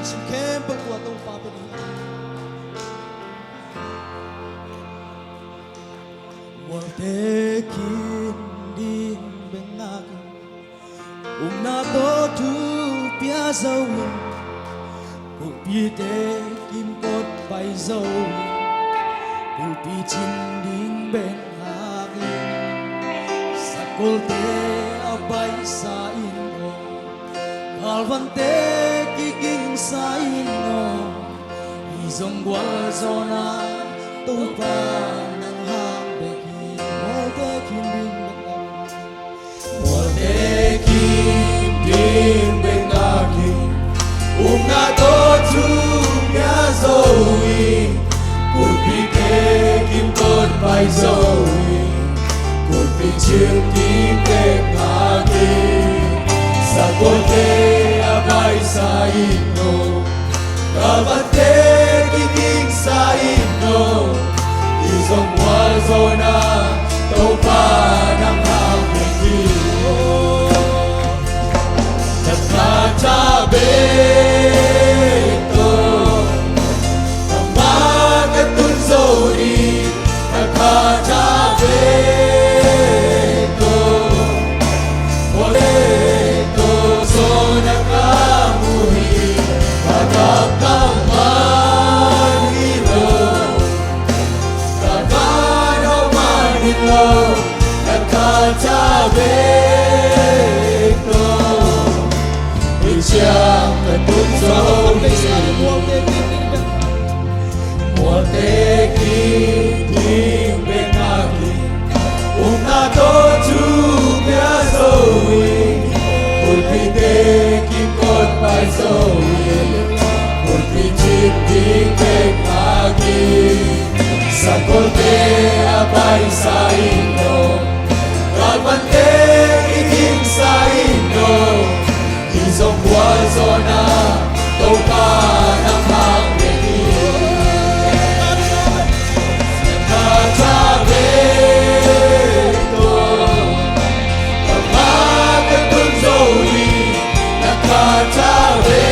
Sing kempa kuat tong papel. Waltekin din bengaki nato tu piazawi pite kim pot pai zawi pi chin din bengaki sakolte abai sa ino kalvante kiging sa ino izong gwal zona tupa ng hambeki waltekin din bengaki nato tu piazawi pite kim pot pai zawi pi chin din bengaki sakolte abai sa ino kalvante kiging sa ino izong gwal zona tupa ng hambeki nakatabi ito ang mga tunzori nakatabi ito ito so nakamuhi pagkakamang ilo kabanaw man ilo nakatabi ito siyang katunzori waltekin din bengaki nato tu piazawi pite kim pot pai zawi pi chin din bengaki sakolte abai sa ino kalvante kiging sa ino izong gwal zona tupa ng hambeki nakatabi ito ang mga tunzori nakatabi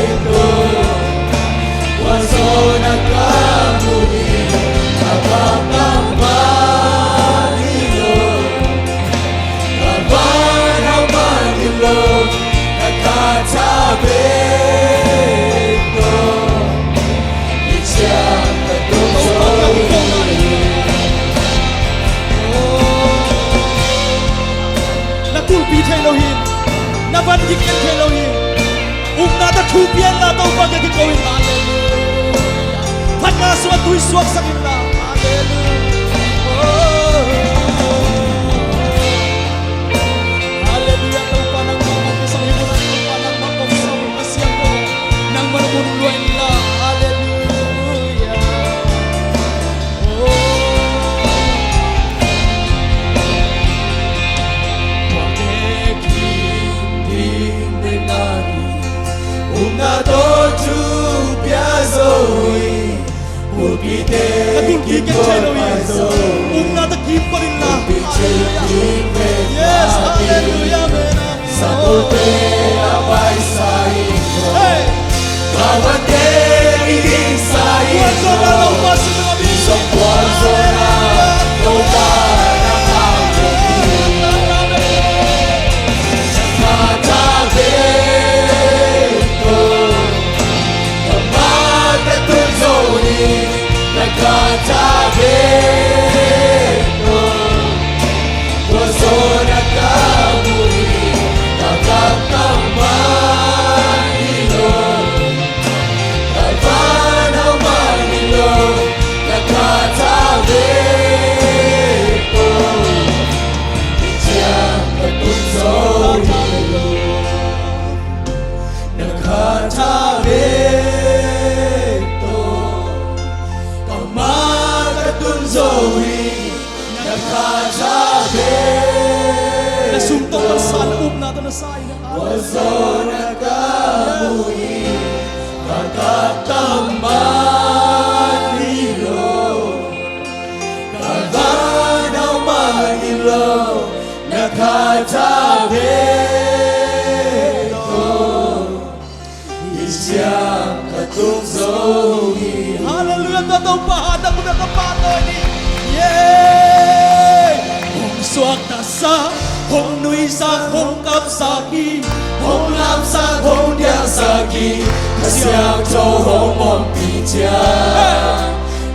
ito waso nagkamuli habang ang manilo kabanaw manilo nakatabi ito siyang katunzori natulpi kay Elohim nabanggit kay Elohim natatupian na ito pagkakit gawin hallelujah pangaswat tuiswag sa kinla hallelujah ito pa ng mga kisang hibulan ito pa ng mga pagsaw kasiyang ko ng marunuluan nila hallelujah nato tu piazawi pite kim pot pai zawi natakim pa rin na yes hallelujah sakolte abai sa ino kalvante kiging sa ino izong gwal zona tupa ng hambeki nakatabi nakatabi ito waso nakamuhi nakakaman ilo kabanaw man ilo nakatabi ito siyang katunzori nakatabi nasumtong ang saloob natin na sa inang waso nakamuhi kagataman ilo kabanaw man ilo nakatabi ito itong bahadang muna kapato ni Yeah! Hong suak ta sa Hong nui sa Hong kap sa ki Hong lam sa Hong dia sa ki Kasiang cho Hong mong pi cha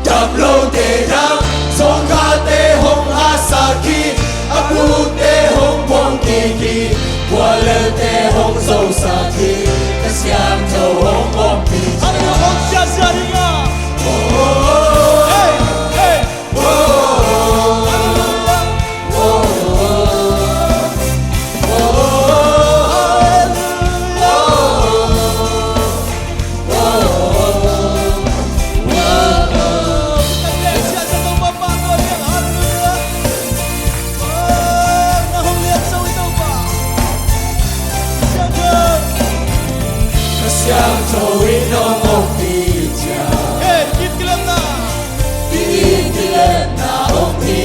Đập lâu tê đắp Song ca tê Hong ha sa ki Abu tê Hong mong ki ki Qua lơ tê Hong sâu sa ki Kasiang cho Hong mong pi cha Ano yung Hong siya siya nga Hey! Hey! Kasiang cho ino mong pi cha Hey! Kit kilam na Kit kilam na ong pi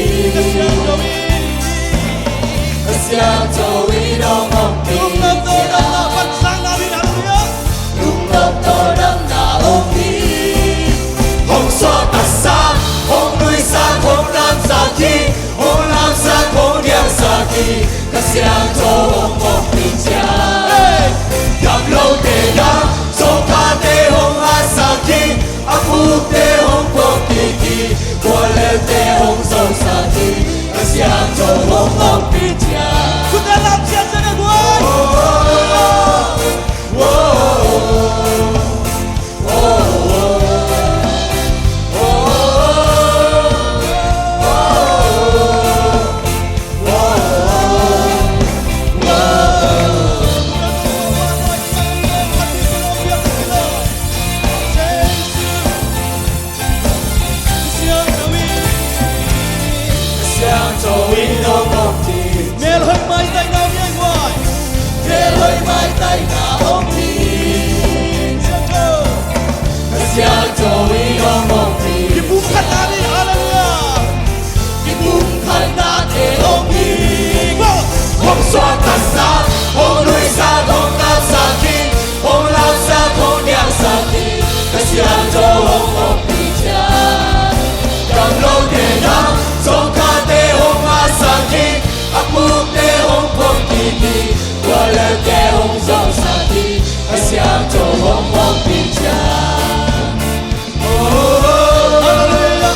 Kasiang cho ino mong pi cha Lung nập tô đâm na Bắt sang na rin hallelujah Lung nập tô đâm na ong pi Hong so ta sa Hong nui sa Hong lam sa ki Hong lam sa Hong diang sa ki Kasiang cho Hong mong pi cha Đập lâu tê đắp Song ca tê Hong ha sa ki Abu tê Hong bông ki ki Qua lê tê Hong sâu sa ki Kasiang cho Hong mong pi cha Kita làm siya sa nagwan Mel hơi mai tay nào nhảy ngoài Mel hơi mai tay nào ôm đi Kasiang cho ino mong pi Kibum kata ni hallelujah Kibum kata te ôm đi Hong soa ta sa Hong nui sa Hong lam sa ki Hong lam sa Hong diang sa ki Kasiang cho Hong mong pi cha Cầm lâu để đắp Song ca tê Hong ha sa ki Abu tê Hong bông ki ki Qua lơ tê Hong sâu sa ki Kasiang cho Hong mong pi cha Hallelujah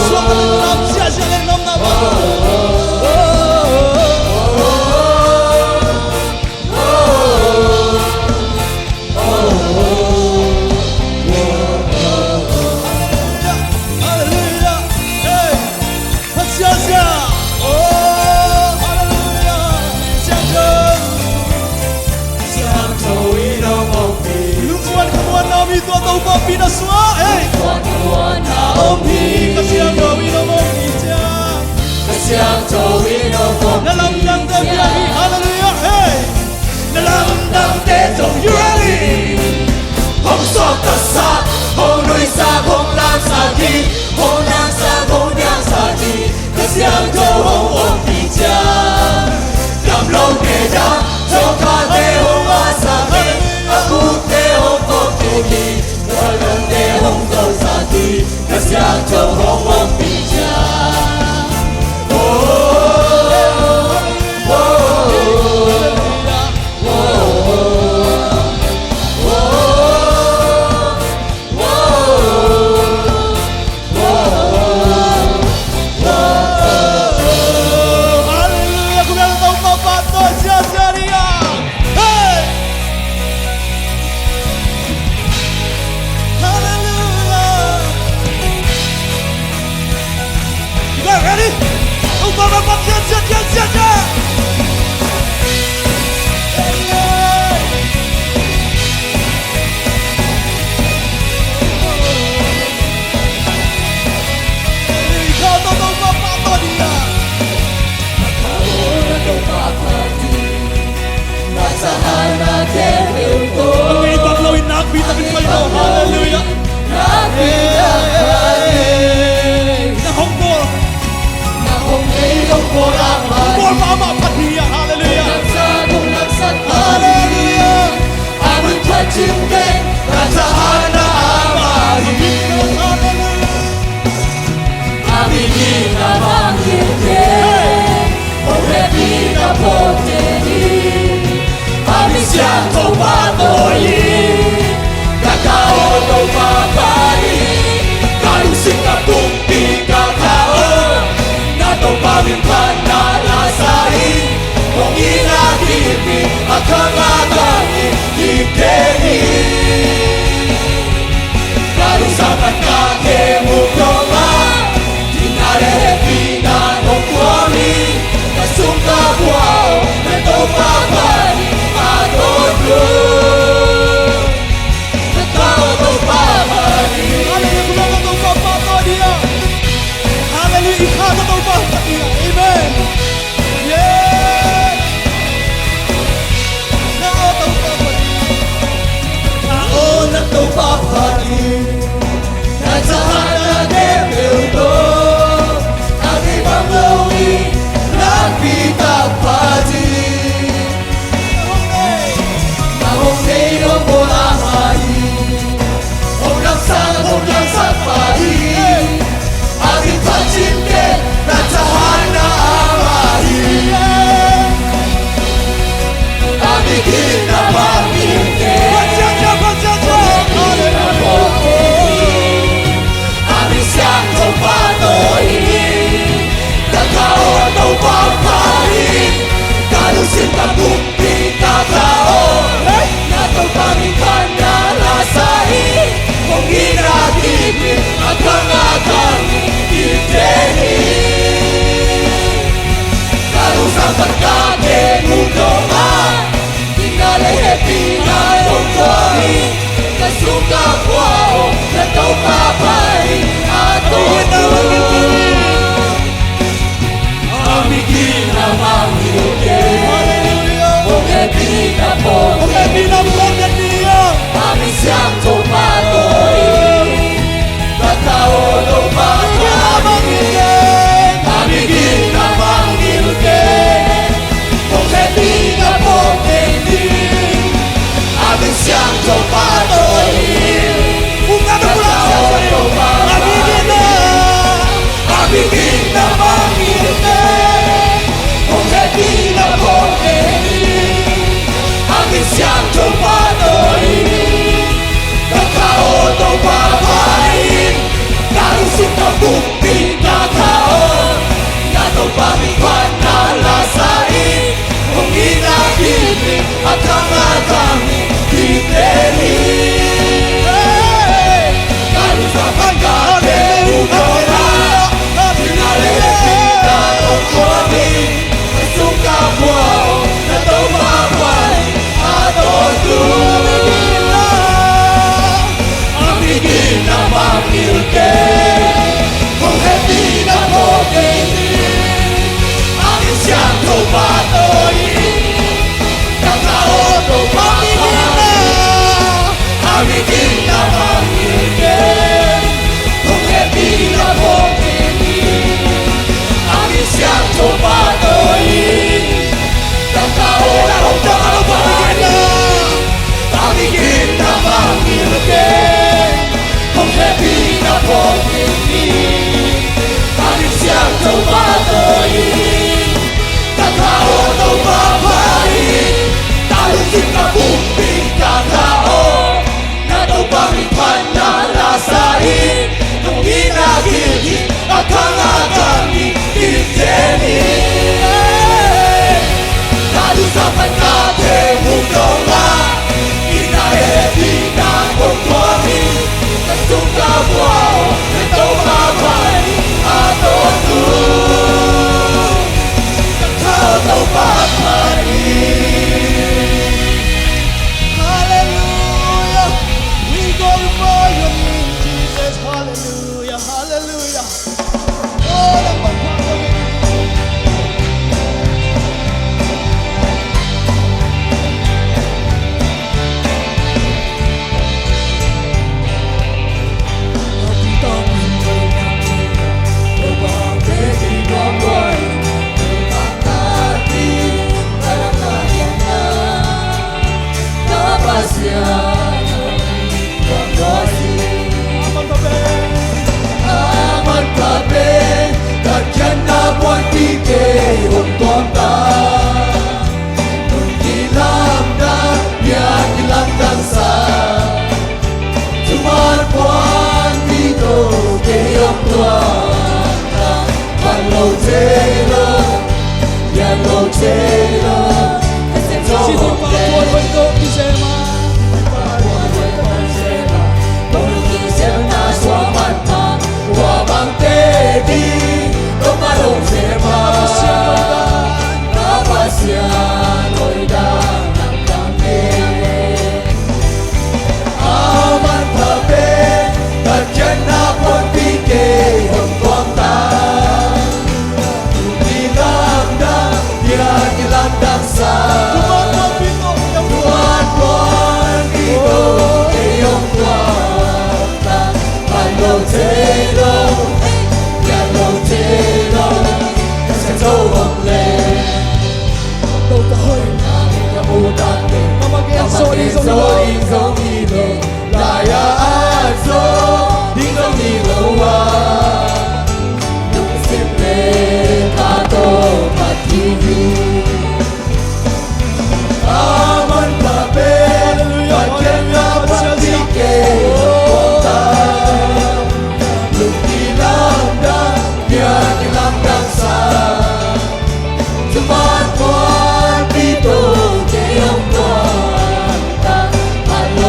Suat ta lam siya siya lên nom na ba Hallelujah Hey Siya siya Hallelujah Siya Kasiang cho ino mong pi Lumuan kamuan namin ito at ang mga pinaswa Hey Kamuan na ong pi Kasiang cho ino mong pi cha Kasiang cho ino mong pi cha Nalamdang te biyahi Hallelujah Hey Nalamdang te tong yurali Hong sok ta sa Hong nui sa Hong lam sa ki Hong lam sa Hong diang sa ki Kasiang cho Hong mong pi cha Đâm lâu kê đắp Song ca tê Hong ha sa ki Abu tê Hong bông ki ki Qua lơ tê Hong sâu sa ki Kasiang cho Hong mong pi cha Hallelujah Kung meron tayong papato siya siya niya Hey Hallelujah You guys ready? Oh, papapat siya siya siya siya siya Ikaw totoo papato niya Ang ipaglawin na akbita kin kayo Hallelujah Na hongkor Hongkor mama patiya Hallelujah Hallelujah Amun kacimden Rasa hana amari akangagani ikeni karusakan kake mukoma tinare pina nokwami kasungka buao netopapani adodu netopapani haleluya netopapani dia haleluya ikha netopapani amen yeah netopapani natahana debeuto agi bangawi nagpitagpati mahongay ng bulahay honggang sa pari agi pachimke natahana amari agi kinapamilke Sinta bukti kakao Nato pamitan na lasai Kung inagibig at kangatangin iteni Karusapan kake mudoma Tinalehe pinayong kwari Kasuka kwao Nato papay Ato Amigin na mangyuke Pina poke niya Kami siyang tumatoy Katao lumapangin Kami ginamangilkin Poke pina poke niya Kami siyang tumatoy Katao lumapangin Kami ginamangilkin Poke pina poke niya Kami siyang tumatoy Kakao daw babain Karusin na bukti kakao Nato pamikwan na lasain Kung inagibig at kangatangin Titerin Karusapan kake udora Tinalipin na kukwani Kasungka buao Nato babain Amigin na mamilke Kung hindi na pogeni Angin siyang tumatoy Kakao tumatoy Amigin na mamilke Kung hindi na pogeni Angin siyang tumatoy Kakao tumatoy Amigin na mamilkin Kung happy na pogini Amig siyang tumatoy Kakao daw babain Talusin na bukting kakao Nato pamikwan na lasain Nung ginagigit at hangatangin Iteni Kalusapan natin mundonga Pina kukwami Kasungka buao Ito mabay Adodu Kakao daw papari Hallelujah We glorify your name Jesus Hallelujah Hallelujah Oh, nagpagpapagin Aman kabe, takyan na buwan tike, huwag ta. Nung kilam na, biyak ilang dansa. Tumarpuan dito, kayang tuwan na. Panlow Taylor, Yellow Taylor, kasi Untuk kisema Halo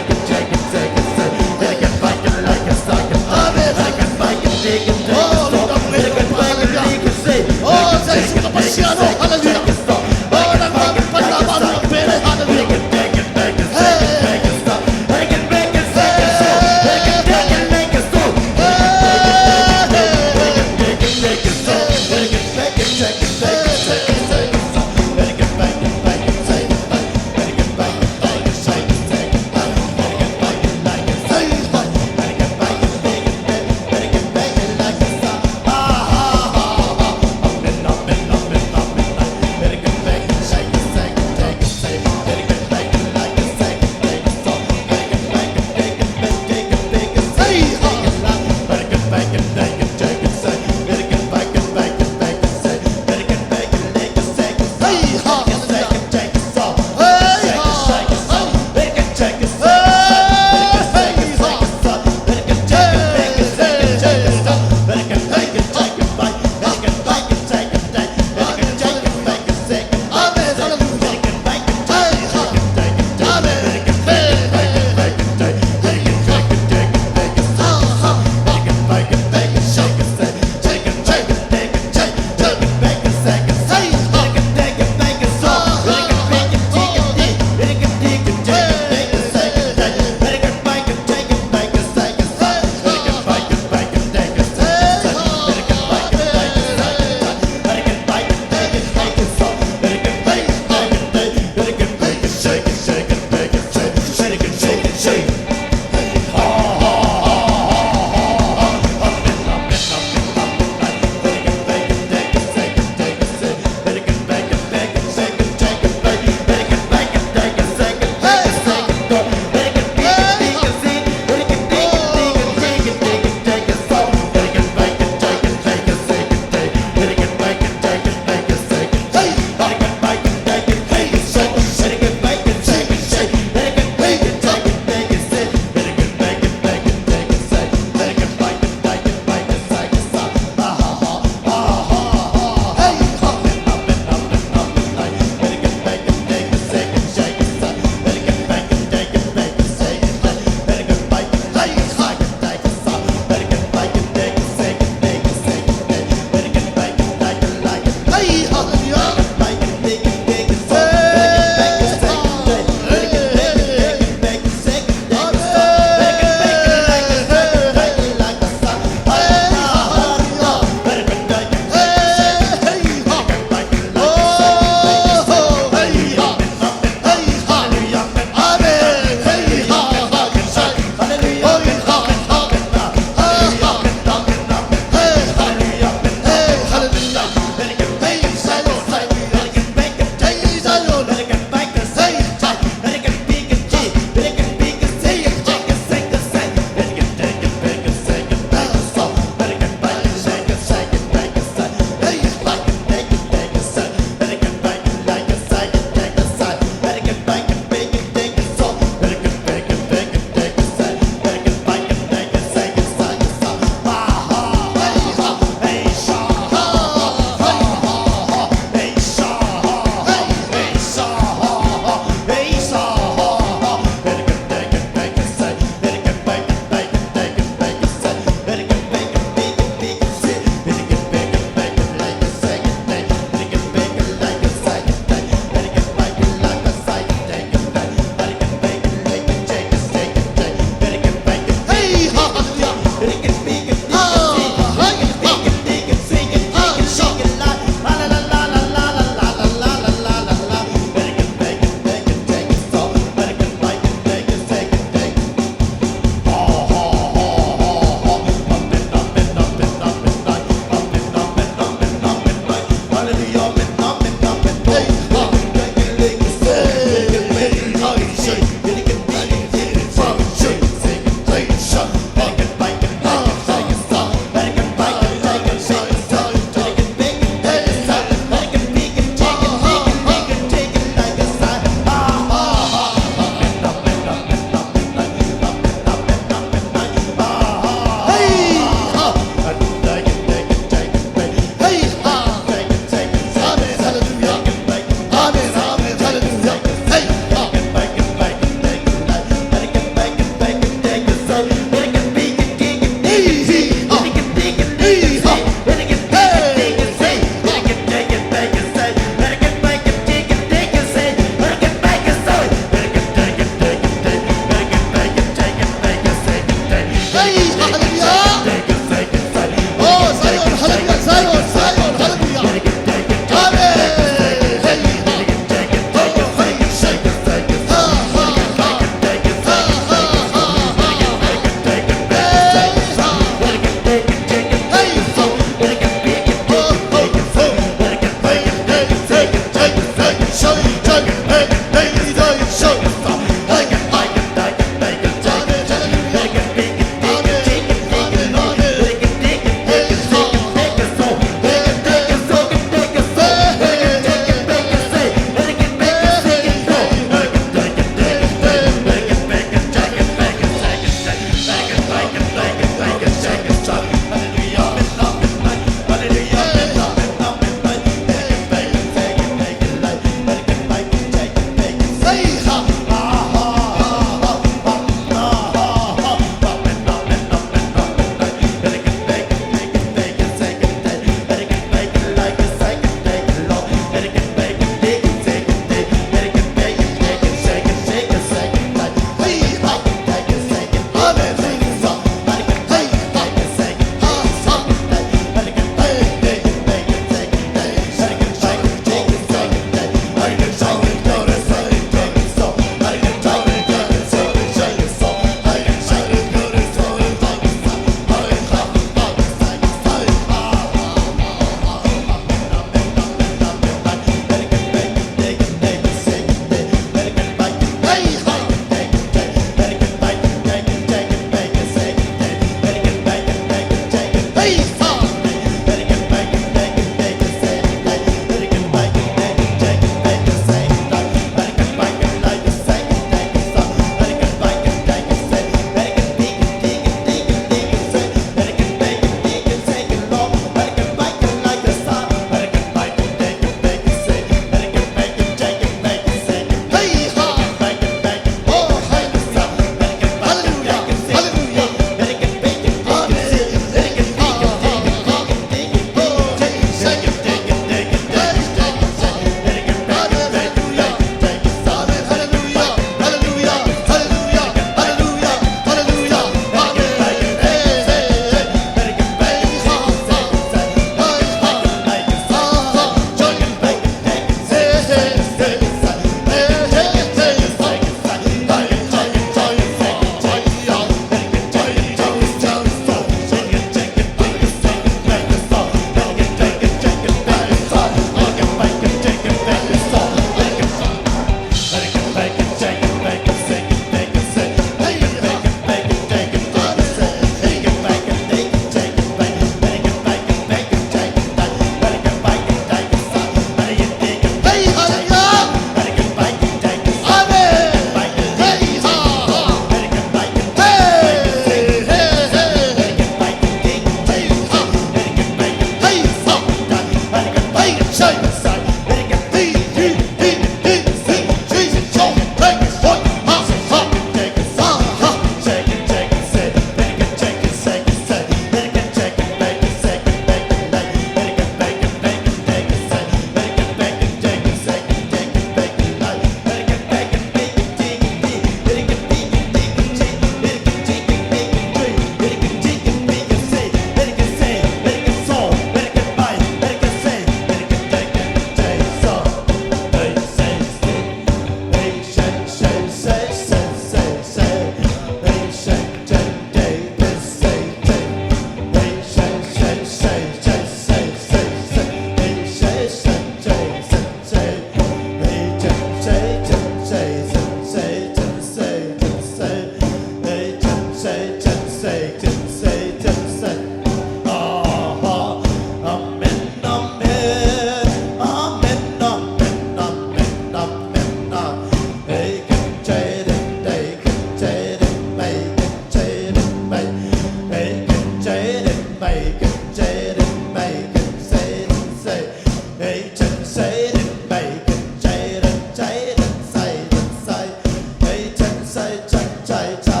cha.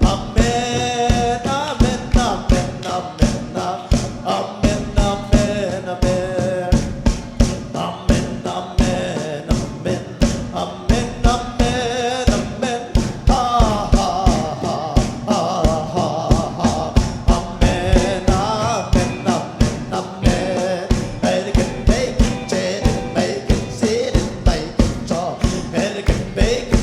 Amen, amen, amen, amen, amen, amen, amen. Amen, amen, amen, amen, amen, amen. Ha ha ha ha ha ha. Amen, amen, amen, amen. And it can make it, change it, make it, sit it, make it, talk. And it can make it,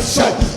Show.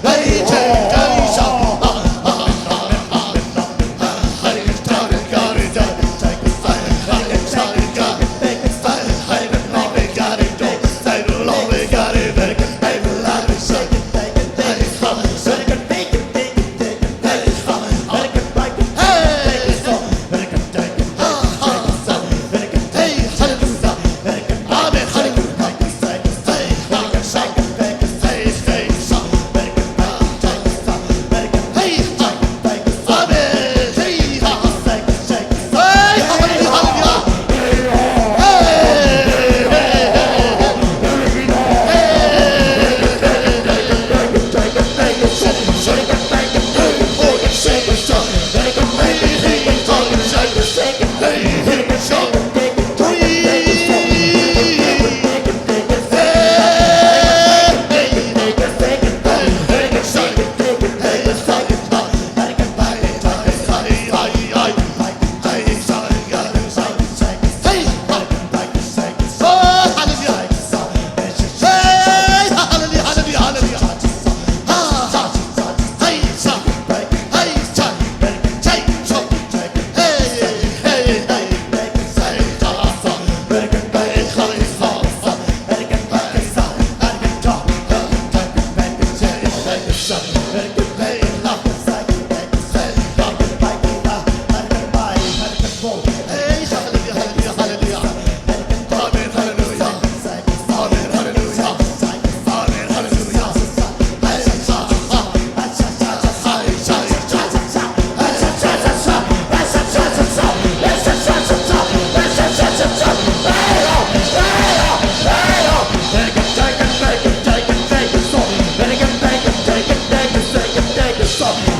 Stop.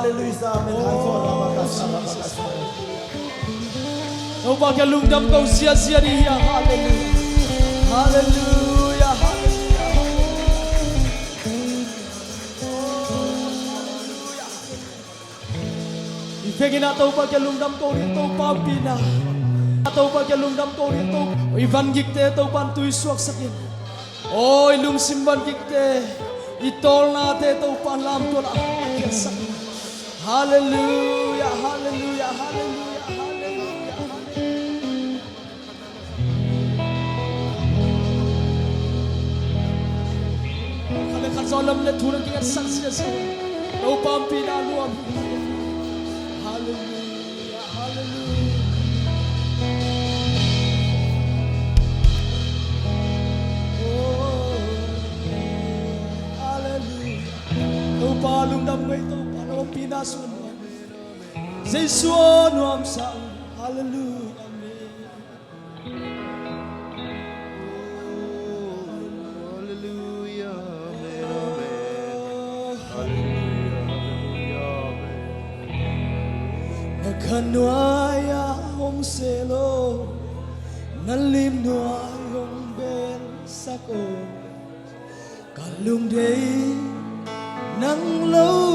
เลลูยาเมนฮาโซราบากาซาบากาซาโอ้บากลุงดำต้องเสียดีฮะฮาเลลูยาฮาเลลูยาฮาเลลูยาอีเฟกินาโตบากลุงดำโตริโตปาปีนาโตบากลุงดำโตริโตอีวันกิกเตโตปันตุยสวกสักินโอ้ยลุงซิมบันกิกเตอีตอลนาเตโตปันลามตัวละเกสักฮาเลลูยาฮาเลลูยาฮาเลลูยาฮาเลลูยาขันขันซอลมเลทูนังกินสักเสียสิโตปัมปีนาลวมฮาเลลูยาฮาเลลูยาPalung dam ito para pinasun Jesuo nuam sa hallelujah hallelujah hallelujah Nakanwaya hong selo nalim nuay hong bel sako kalung day nắng lâu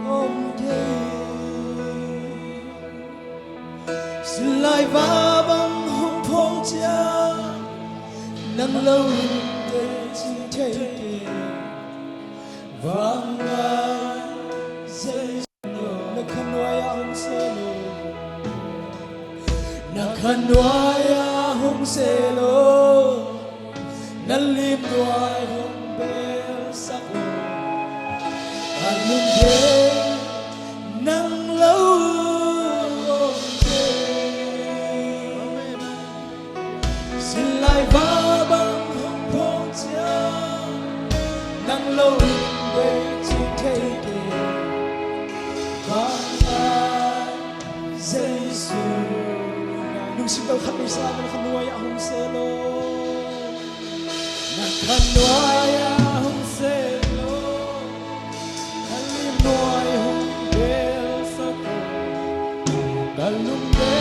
ôm thề xin lại va bằng hồng phong cha nắng lâu để xin thấy kề vang ngai dây na khanoaya hong selo na khanoaya hong selo na lim doai hong bel sako Lung đê nắng lâu ôm thề xin lại va bằng hồng phong cha nắng lâu để chỉ thấy kề vang ai Giêsu nung sim tàu khát đi xa bên khăn nuôi hồng xe lô nang khăn nuôi hồng xe Noai hong bel sako kalung de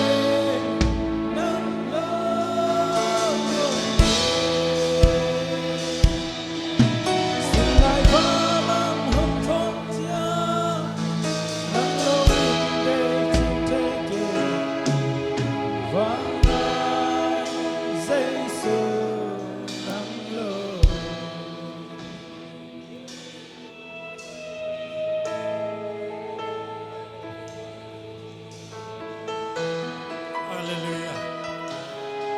nang lâu xin lại va bằng hồng phong cha nang lâu để chỉ thấy kề vang ai Giêsu nang lâu Hallelujah.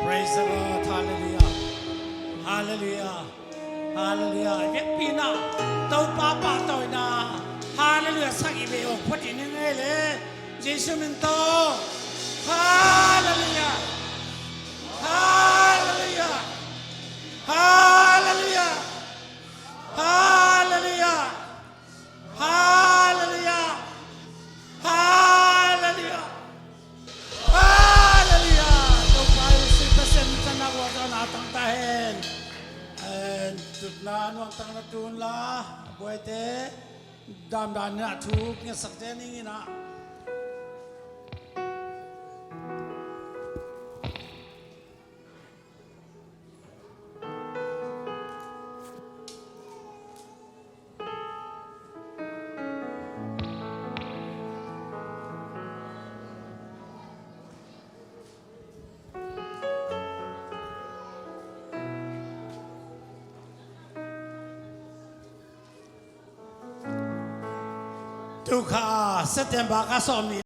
Praise the Lord. Hallelujah. Hallelujah. Hallelujah. Việc pina tàu papa tàu na. Hallelujah. Sagi be o pati nengai le. Jesus minto. Hallelujah. Hallelujah. Hallelujah. Hallelujah. Hallelujah. Hallelujah. Hallelujah! Kau kaya sing na wala na atang tahen. And tut na ano ang tang natun la. Buwete. Damdan na tuk niya sakten ingin na. Tukha September ka som ni